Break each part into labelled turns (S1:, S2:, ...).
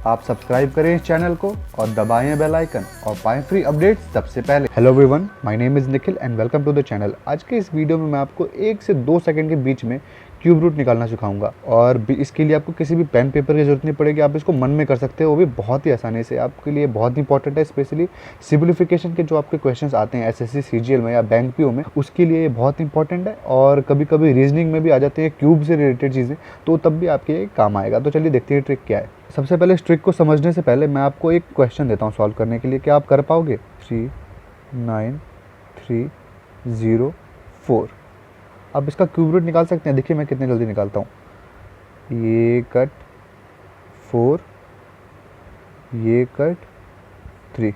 S1: आप सब्सक्राइब करें इस चैनल को और दबाएं बेल आइकन और पाएं फ्री अपडेट्स सबसे पहले। Hello everyone, my name is Nikhil and welcome to the channel. आज के इस वीडियो में मैं आपको 1 से 2 सेकंड के बीच में क्यूब रूट निकालना सिखाऊंगा और इसके लिए आपको किसी भी पेन पेपर की जरूरत नहीं पड़ेगी। आप इसको मन में कर सकते हो, वो भी बहुत ही आसानी से। आपके लिए बहुत इंपॉर्टेंट है, स्पेशली सिंप्लीफिकेशन के जो आपके क्वेश्चंस आते हैं एसएससी सीजीएल में या बैंक पीओ में, उसके लिए ये बहुत इंपॉर्टेंट है। और कभी कभी रीजनिंग में भी आ जाते हैं क्यूब से रिलेटेड चीज़ें, तो तब भी आपके काम आएगा। तो चलिए देखते हैं ट्रिक क्या है। सबसे पहले इस ट्रिक को समझने से पहले मैं आपको एक क्वेश्चन देता हूँ सॉल्व करने के लिए। क्या आप कर पाओगे? 3 9 3 0 4। अब इसका क्यूब रूट निकाल सकते हैं। देखिए मैं कितने जल्दी निकालता हूँ। ये कट 4, ये कट 3,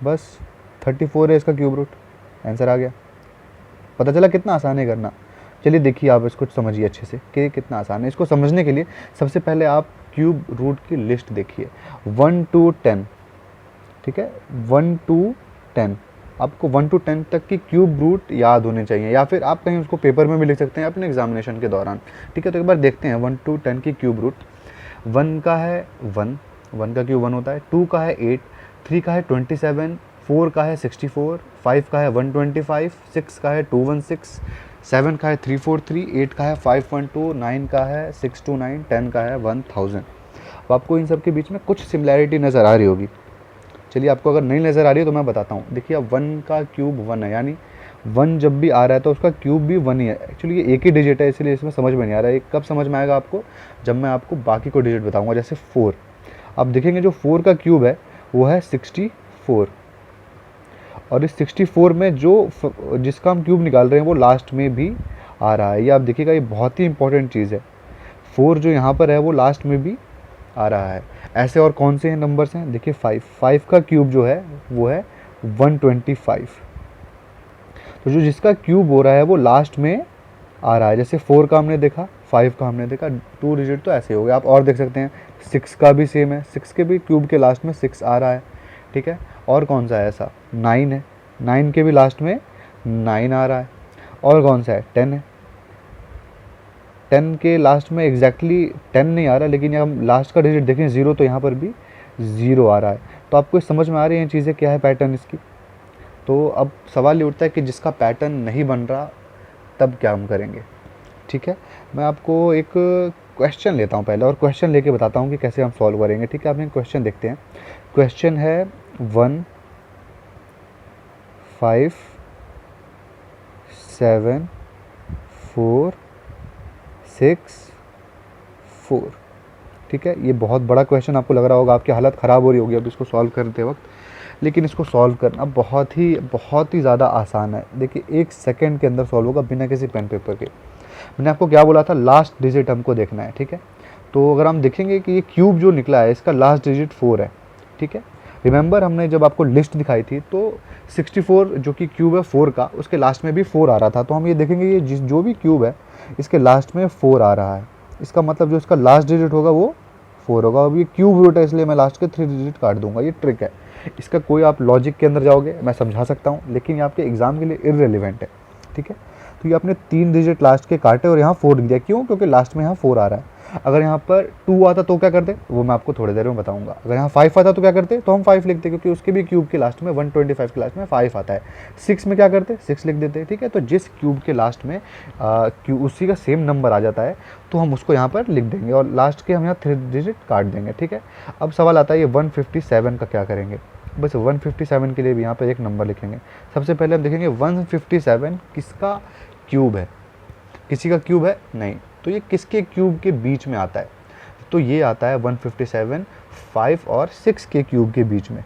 S1: बस 34 है इसका क्यूब रूट। आंसर आ गया। पता चला कितना आसान है करना। चलिए देखिए, आप इसको समझिए अच्छे से कि कितना आसान है। इसको समझने के लिए सबसे पहले आप क्यूब रूट की लिस्ट देखिए 1 to 10। ठीक है, 1 to 10। आपको 1 to 10 तक की क्यूब रूट याद होने चाहिए, या फिर आप कहीं उसको पेपर में भी लिख सकते हैं अपने एग्जामिनेशन के दौरान। ठीक है, तो एक बार देखते हैं 1 to 10 की क्यूब रूट। 1 का है 1 का क्यूब 1 होता है। 2 का है 8, 3 का है 27, 4 का है 64, 5 का है 125, 6 का है 216, 7 का है 343, 8 का है 512, 9 का है 629, 10 का है 1000। अब आपको इन सब के बीच में कुछ सिमिलैरिटी नज़र आ रही होगी। चलिए, आपको अगर नहीं नज़र आ रही है तो मैं बताता हूँ। देखिए, अब 1 का क्यूब 1 है, यानी 1 जब भी आ रहा है तो उसका क्यूब भी 1 ही है। एक्चुअली ये एक ही डिजिट है, इसलिए इसमें समझ में नहीं आ रहा है। ये कब समझ में आएगा आपको? जब मैं आपको बाकी को डिजिट बताऊँगा। जैसे 4, अब देखेंगे जो 4 का क्यूब है वो है 64, और इस 64 में जिसका हम क्यूब निकाल रहे हैं वो लास्ट में भी आ रहा है। ये आप देखिएगा, ये बहुत ही इंपॉर्टेंट चीज़ है। 4 जो यहाँ पर है वो लास्ट में भी आ रहा है। ऐसे और कौन से हैं नंबर्स हैं? देखिए 5 का क्यूब जो है वो है 125। तो जो जिसका क्यूब हो रहा है वो लास्ट में आ रहा है। जैसे 4 का हमने देखा, 5 का हमने देखा, 2 डिजिट तो ऐसे हो गए। आप और देख सकते हैं 6 का भी सेम है। 6 के भी क्यूब के लास्ट में 6 आ रहा है। ठीक है, और कौन सा है ऐसा? 9 है। 9 के भी लास्ट में 9 आ रहा है। और कौन सा है? 10 है। 10 के लास्ट में एग्जैक्टली 10 नहीं आ रहा, लेकिन हम लास्ट का डिजिट देखें 0, तो यहाँ पर भी 0 आ रहा है। तो आपको समझ में आ रही हैं चीज़ें, क्या है पैटर्न इसकी? तो अब सवाल ये उठता है कि जिसका पैटर्न नहीं बन रहा तब क्या हम करेंगे। ठीक है, मैं आपको एक क्वेश्चन लेता हूँ पहले, और क्वेश्चन लेके बताता हूँ कि कैसे हम सॉल्व करेंगे। ठीक है, आप एक क्वेश्चन देखते हैं। क्वेश्चन है 1 5 7 4 6 4। ठीक है, ये बहुत बड़ा क्वेश्चन आपको लग रहा होगा, आपकी हालत ख़राब हो रही होगी अब इसको सॉल्व करते वक्त, लेकिन इसको सॉल्व करना बहुत ही ज़्यादा आसान है। देखिए 1 सेकंड के अंदर सॉल्व होगा बिना किसी पेन पेपर के। मैंने आपको क्या बोला था? लास्ट डिजिट हमको देखना है। ठीक है, तो अगर हम देखेंगे कि ये क्यूब जो निकला है इसका लास्ट डिजिट 4 है। ठीक है, रिमेंबर हमने जब आपको लिस्ट दिखाई थी तो 64 जो कि क्यूब है 4 का, उसके लास्ट में भी 4 आ रहा था। तो हम ये देखेंगे ये जो भी क्यूब है इसके लास्ट में 4 आ रहा है, इसका मतलब जो इसका लास्ट डिजिट होगा वो 4 होगा। अब ये क्यूब रूट है इसलिए मैं लास्ट के 3 डिजिट काट दूंगा। ये ट्रिक है, इसका कोई आप लॉजिक के अंदर जाओगे मैं समझा सकता हूँ, लेकिन ये आपके एग्जाम के लिए इररिलेवेंट है। ठीक है, तो ये आपने 3 डिजिट लास्ट के काटे और यहाँ 4 लिख दिया। क्यों? क्योंकि लास्ट में यहाँ 4 आ रहा है। अगर यहाँ पर 2 आता तो क्या करते, वो मैं आपको थोड़ी देर में बताऊंगा। अगर यहाँ 5 आता तो क्या करते, तो हम 5 लिखते, क्योंकि उसके भी क्यूब के लास्ट में 125 के लास्ट में 5 आता है। 6 में क्या करते, 6 लिख देते। ठीक है, तो जिस क्यूब के लास्ट में क्यूब उसी का सेम नंबर आ जाता है तो हम उसको यहाँ पर लिख देंगे, और लास्ट के हम यहाँ 3 डिजिट काट देंगे। ठीक है, अब सवाल आता है ये 157 का क्या करेंगे। बस 157 के लिए भी यहाँ पर एक नंबर लिखेंगे। सबसे पहले हम देखेंगे 157 किसका क्यूब है। किसी का क्यूब है नहीं, तो ये किसके क्यूब के बीच में आता है? तो ये आता है 157 5 और 6 के क्यूब के बीच में।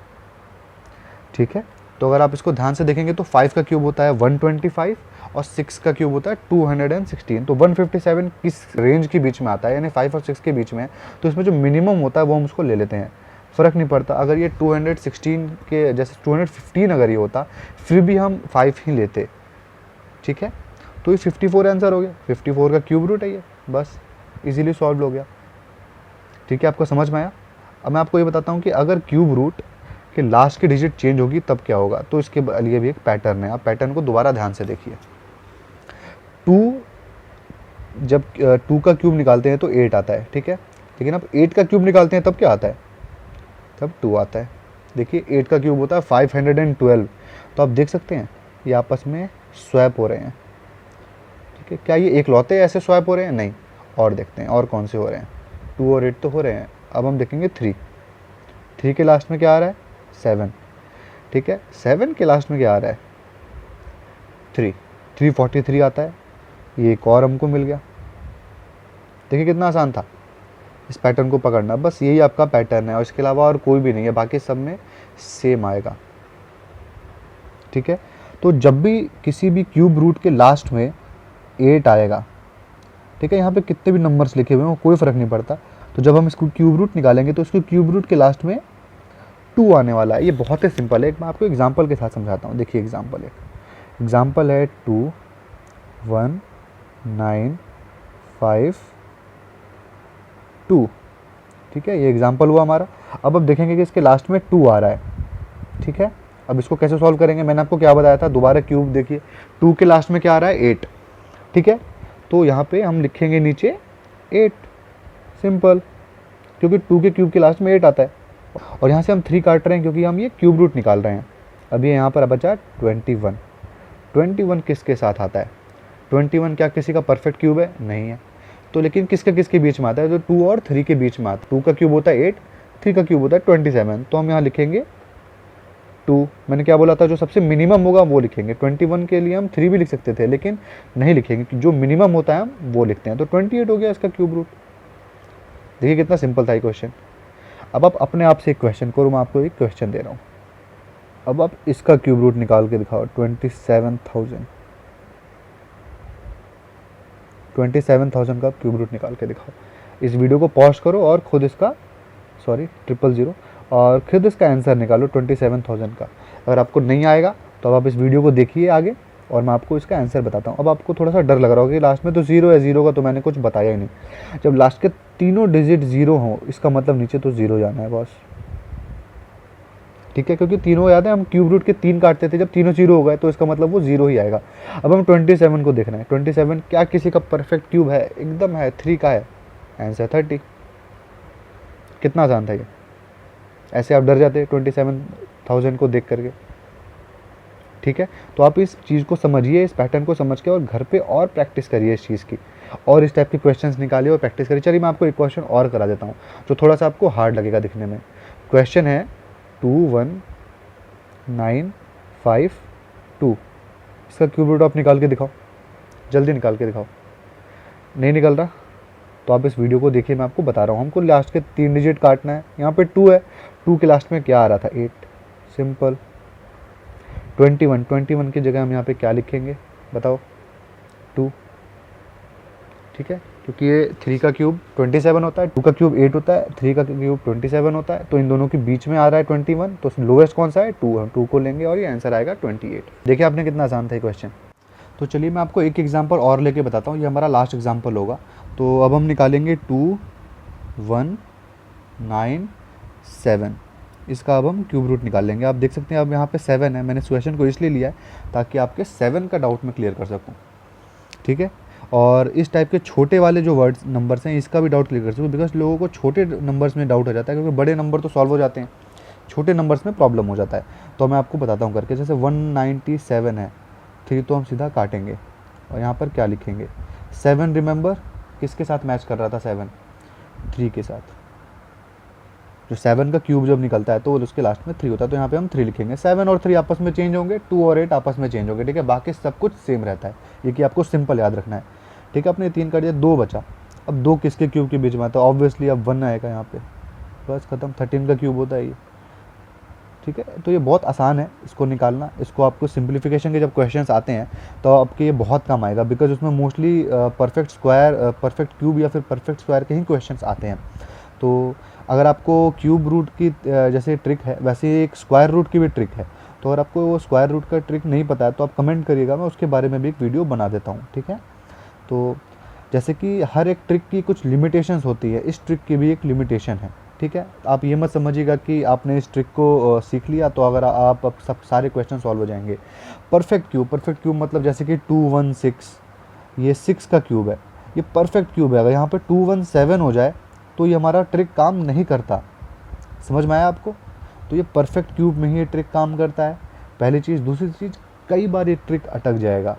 S1: ठीक है, तो अगर आप इसको ध्यान से देखेंगे तो 5 का क्यूब होता है 125 और 6 का क्यूब होता है 216। तो 157 किस रेंज के बीच में आता है, यानी 5 और 6 के बीच में है। तो इसमें जो मिनिमम होता है वो हम उसको ले लेते हैं, फ़र्क नहीं पड़ता। अगर ये 216 के जैसे 215 अगर ये होता फिर भी हम 5 ही लेते। ठीक है, तो ये 54 आंसर हो गया। 54 का क्यूब रूट है ये, बस इजीली सॉल्व हो गया। ठीक है, आपको समझ में आया? अब मैं आपको ये बताता हूँ कि अगर क्यूब रूट के लास्ट की डिजिट चेंज होगी तब क्या होगा। तो इसके लिए भी एक पैटर्न है, आप पैटर्न को दोबारा ध्यान से देखिए। 2 जब 2 का क्यूब निकालते हैं तो 8 आता है। ठीक है, लेकिन अब 8 का क्यूब निकालते हैं तब क्या आता है? तब 2 आता है। देखिए 8 का क्यूब होता है 512। तो आप देख सकते हैं ये आपस में स्वैप हो रहे हैं। ठीक है, क्या ये एक लौते ऐसे स्वैप हो रहे हैं? नहीं। और देखते हैं और कौन से हो रहे हैं। 2 और 8 तो हो रहे हैं। अब हम देखेंगे 3 के लास्ट में क्या आ रहा है? 7। ठीक है, 7 के लास्ट में क्या आ रहा है? 343 आता है। ये एक और हमको मिल गया। देखिए कितना आसान था इस पैटर्न को पकड़ना। बस यही आपका पैटर्न है और इसके अलावा और कोई भी नहीं है, बाकी सब में सेम आएगा। ठीक है, तो जब भी किसी भी क्यूब रूट के लास्ट में 8 आएगा, ठीक है, यहाँ पे कितने भी नंबर्स लिखे हुए हैं कोई फ़र्क नहीं पड़ता, तो जब हम इसको क्यूब रूट निकालेंगे तो इसको क्यूब रूट के लास्ट में 2 आने वाला है। ये बहुत ही सिंपल है। एक मैं आपको एग्जांपल के साथ समझाता हूँ। देखिए एग्जांपल है 2 1 9 5 2। ठीक है, ये एग्जांपल हुआ हमारा। अब देखेंगे कि इसके लास्ट में 2 आ रहा है। ठीक है, अब इसको कैसे सॉल्व करेंगे? मैंने आपको क्या बताया था, दोबारा क्यूब देखिए। 2 के लास्ट में क्या आ रहा है? 8। ठीक है, तो यहाँ पे हम लिखेंगे नीचे 8, सिंपल, क्योंकि 2 के क्यूब के लास्ट में 8 आता है। और यहाँ से हम 3 काट रहे हैं क्योंकि हम ये क्यूब रूट निकाल रहे हैं। अभी यहाँ पर बचा 21। 21 किसके साथ आता है? 21 क्या किसी का परफेक्ट क्यूब है? नहीं है। तो लेकिन किसके बीच में आता है? तो 2 और 3 के बीच में आता है। 2 का क्यूब होता है 8, 3 का क्यूब होता है 27। तो हम यहाँ लिखेंगे 2। मैंने क्या बोला था, जो सबसे मिनिमम होगा वो लिखेंगे। 21 के लिए हम 3 भी लिख सकते थे, लेकिन नहीं लिखेंगे कि जो मिनिमम होता है हम वो लिखते हैं। तो 28 हो गया इसका क्यूब रूट। देखिए कितना सिंपल था ये क्वेश्चन। अब आप अपने आप से एक क्वेश्चन करो, मैं आपको एक क्वेश्चन दे रहा हूँ। अब आप इसका क्यूब रूट निकाल के दिखाओ। 27,000 का क्यूब रूट निकाल के दिखाओ। इस वीडियो को पॉज करो और खुद इसका 000 और खुद इसका आंसर निकालो 27,000 का। अगर आपको नहीं आएगा तो अब आप इस वीडियो को देखिए आगे और मैं आपको इसका आंसर बताता हूँ। अब आपको थोड़ा सा डर लग रहा होगा कि लास्ट में तो 0 है, 0 का तो मैंने कुछ बताया ही नहीं। जब लास्ट के तीनों डिजिट 0 हो, इसका मतलब नीचे तो 0 जाना है बॉस। ठीक है, क्योंकि तीनों याद है हम क्यूब रूट के 3 काटते थे, जब तीनों 0 हो गए तो इसका मतलब वो 0 ही आएगा। अब हम 27 को देखना है। 27 क्या किसी का परफेक्ट क्यूब है? एकदम है। 3 का है, आंसर 30। कितना आसान था ये। ऐसे आप डर जाते 27,000 को देख करके। ठीक है, तो आप इस चीज़ को समझिए, इस पैटर्न को समझ के और घर पे और प्रैक्टिस करिए इस चीज़ की, और इस टाइप के क्वेश्चंस निकालिए और प्रैक्टिस करिए। चलिए मैं आपको एक क्वेश्चन और करा देता हूँ जो थोड़ा सा आपको हार्ड लगेगा दिखने में। क्वेश्चन है 21952। इसका क्यूब रूट आप निकाल के दिखाओ, जल्दी निकाल के दिखाओ। नहीं निकल रहा तो आप इस वीडियो को देखिए, मैं आपको बता रहा हूँ। हमको लास्ट के 3 डिजिट काटना है। यहाँ पे 2 है, 2 के लास्ट में क्या आ रहा था? 8, सिंपल। 21 की जगह हम यहाँ पे क्या लिखेंगे बताओ? 2। ठीक है, क्योंकि ये 3 का क्यूब 27 होता है, 2 का क्यूब 8 होता है, 3 का क्यूब 27 होता है, तो इन दोनों के बीच में आ रहा है 21। तो लोएस्ट कौन सा है? 2। हम 2 को लेंगे और ये आंसर आएगा 28। देखिए आपने कितना आसान था ये क्वेश्चन। तो चलिए मैं आपको एक एग्जांपल और लेके बताता हूँ, ये हमारा लास्ट एग्जांपल होगा। तो अब हम निकालेंगे 2197। इसका अब हम क्यूब रूट निकाल लेंगे। आप देख सकते हैं अब यहाँ पे 7 है। मैंने इस क्वेश्चन को इसलिए लिया है ताकि आपके 7 का डाउट मैं क्लियर कर सकूँ। ठीक है, और इस टाइप के छोटे वाले जो वर्ड्स नंबर्स हैं इसका भी डाउट क्लियर कर सकूँ, बिकॉज लोगों को छोटे नंबर्स में डाउट हो जाता है, क्योंकि बड़े नंबर तो सॉल्व हो जाते हैं, छोटे नंबर्स में प्रॉब्लम हो जाता है। तो मैं आपको बताता हूँ करके। जैसे 197 है, 3 तो हम सीधा काटेंगे और यहाँ पर क्या लिखेंगे? 7। रिमेंबर किसके साथ मैच कर रहा था? 7 3 के साथ। जो 7 का क्यूब जब निकलता है तो उसके लास्ट में 3 होता है, तो यहाँ पे हम 3 लिखेंगे। 7 और 3 आपस में चेंज होंगे, 2 और 8 आपस में चेंज होंगे। ठीक है, बाकी सब कुछ सेम रहता है, ये कि आपको सिंपल याद रखना है। ठीक है, अपने 3 काट दिया, 2 बचा। अब 2 किसके क्यूब के बीच में आता है? ऑब्वियसली अब 1 आएगा यहाँ पे, बस खत्म। 13 का क्यूब होता है ये। ठीक है, तो ये बहुत आसान है इसको निकालना। इसको आपको सिंप्लीफिकेशन के जब क्वेश्चंस आते हैं तो आपके ये बहुत काम आएगा, बिकॉज उसमें mostly perfect square, perfect cube या फिर परफेक्ट स्क्वायर के ही क्वेश्चंस आते हैं। तो अगर आपको क्यूब रूट की जैसे ट्रिक है, वैसे एक स्क्वायर रूट की भी ट्रिक है। तो अगर आपको वो स्क्वायर रूट का ट्रिक नहीं पता है तो आप कमेंट करिएगा, मैं उसके बारे में भी एक वीडियो बना देता हूँ। ठीक है, तो जैसे कि हर एक ट्रिक की कुछ लिमिटेशंस होती है, इस ट्रिक की भी एक लिमिटेशन है। ठीक है, आप ये मत समझिएगा कि आपने इस ट्रिक को सीख लिया तो अगर आप अब सब सारे क्वेश्चन सॉल्व हो जाएंगे। परफेक्ट क्यूब मतलब जैसे कि 216, ये 6 का क्यूब है, ये परफेक्ट क्यूब है। अगर यहाँ पे 217 हो जाए तो ये हमारा ट्रिक काम नहीं करता। समझ में आया आपको? तो ये परफेक्ट क्यूब में ही ये ट्रिक काम करता है, पहली चीज़। दूसरी चीज़, कई बार ये ट्रिक अटक जाएगा,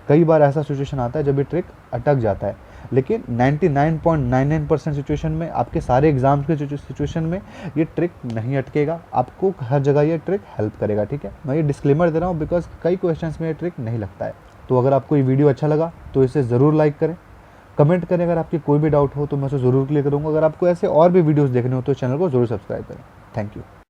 S1: कई बार ऐसा सिचुएशन आता है जब ये ट्रिक अटक जाता है, लेकिन 99.99% सिचुएशन में, आपके सारे एग्जाम्स के सिचुएशन में ये ट्रिक नहीं अटकेगा, आपको हर जगह ये ट्रिक हेल्प करेगा, ठीक है। मैं ये डिस्क्लेमर दे रहा हूँ बिकॉज कई क्वेश्चंस में ये ट्रिक नहीं लगता है। तो अगर आपको ये वीडियो अच्छा लगा तो इसे ज़रूर लाइक करें, कमेंट करें, अगर आपकी कोई भी डाउट हो तो मैं उसे ज़रूर क्लियर करूँगा। अगर आपको ऐसे और भी वीडियोज़ देखने हो तो चैनल को ज़रूर सब्सक्राइब करें। Thank you.